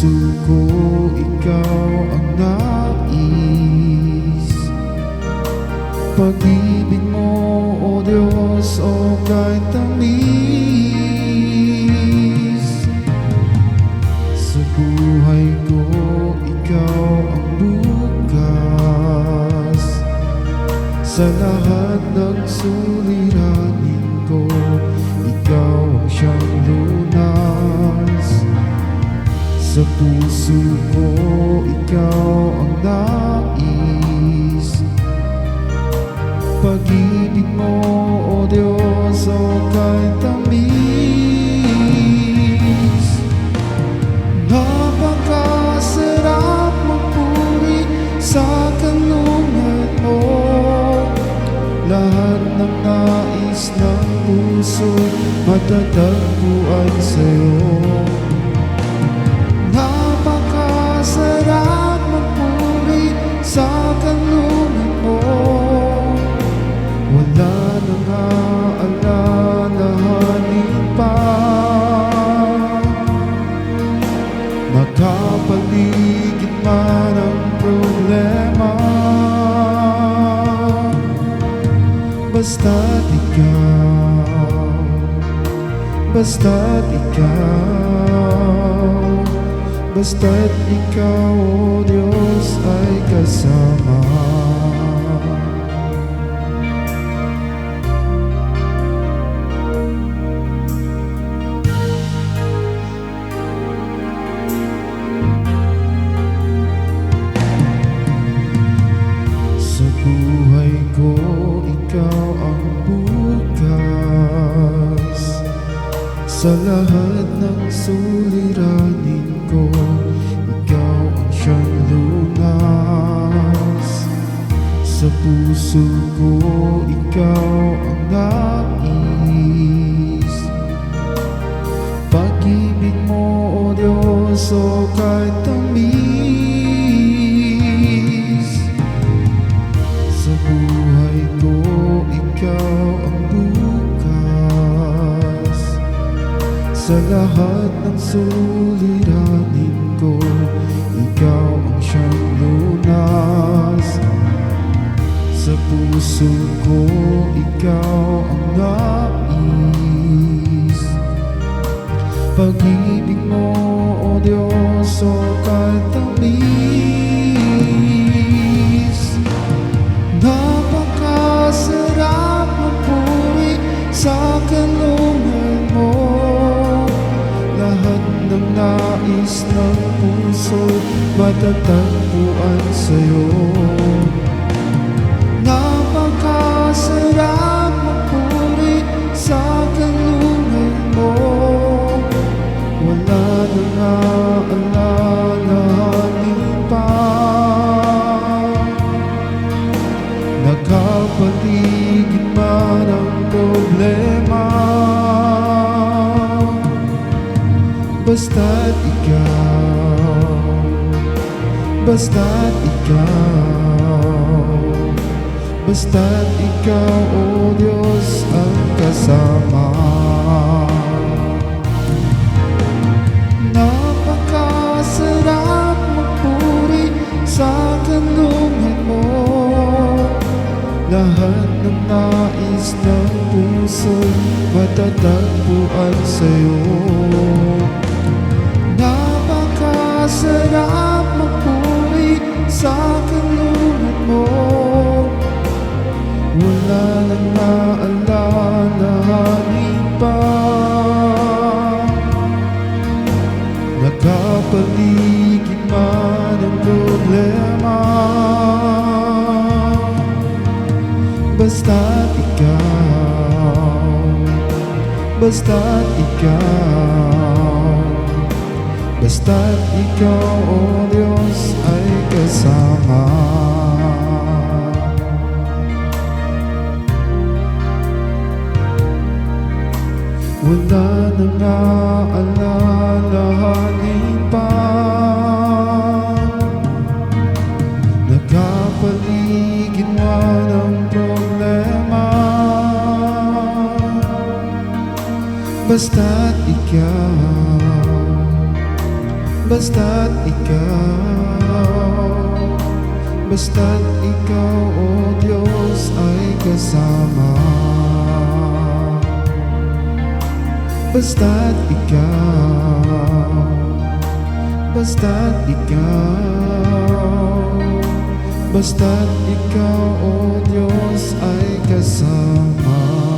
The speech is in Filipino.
puso ko ikaw ang nais. Pag-ibig mo, O Diyos, o kahit tamis. Sa buhay ko, ikaw ang bukas. Sa lahat ng suliranin ko, ikaw ang siyang lunas. Sa puso ko, ikaw ang nais. Pag-ibig mo, O Diyos, o kahit tamis. Napakasarap magpuri sa kanlungan mo. Lahat ng nais ng puso matatagpuan sa'yo. Napakasarap magpuri sa kanlungan mo. Wala nang aalalahanin pa. Nakapaligid man ang problema, basta't ikaw, basta't ikaw, basta't ikaw, O Diyos, ay kasama. Sa buhay ko, ikaw ang bukas. Sa lahat ng suliranin ko, ikaw ang siyang lunas. Sa puso ko, ikaw ang nais. Pag-ibig mo, O Diyos, o kahit tamis. Sa buhay ko, ikaw ang bukas. Sa lahat ng suliranin ko, ikaw ang siyang lunas. Sa puso ko, ikaw ang nais. Pag-ibig mo, O Diyos, o kahit tamis. Napakasarap magpuri sa kanlungan mo. Lahat ng nais ng puso matatagpuan sa'yo. Napakasarap magpuri sa kanlungan mo. Wala nang aalalahanin pa. Nakapaligid man ang problema, basta't ikaw, basta't ikaw, basta't ikaw, O Diyos, ang kasama. Napakasarap magpuri sa kanlungan mo. Lahat ng nais ng puso matatagpuan sa'yo. Napakasarap magpuri sa kanlungan mo. Wala nang aalalahanin pa. Nakapaligid man ang problema, basta't ikaw, basta't ikaw, basta't ikaw, O Diyos, ay kasama. Wala nang aalalahanin pa. Nakapaligid man ang problema, basta't ikaw, Basta't ikaw, O Diyos, ay kasama. Basta't ikaw, O Diyos, ay kasama.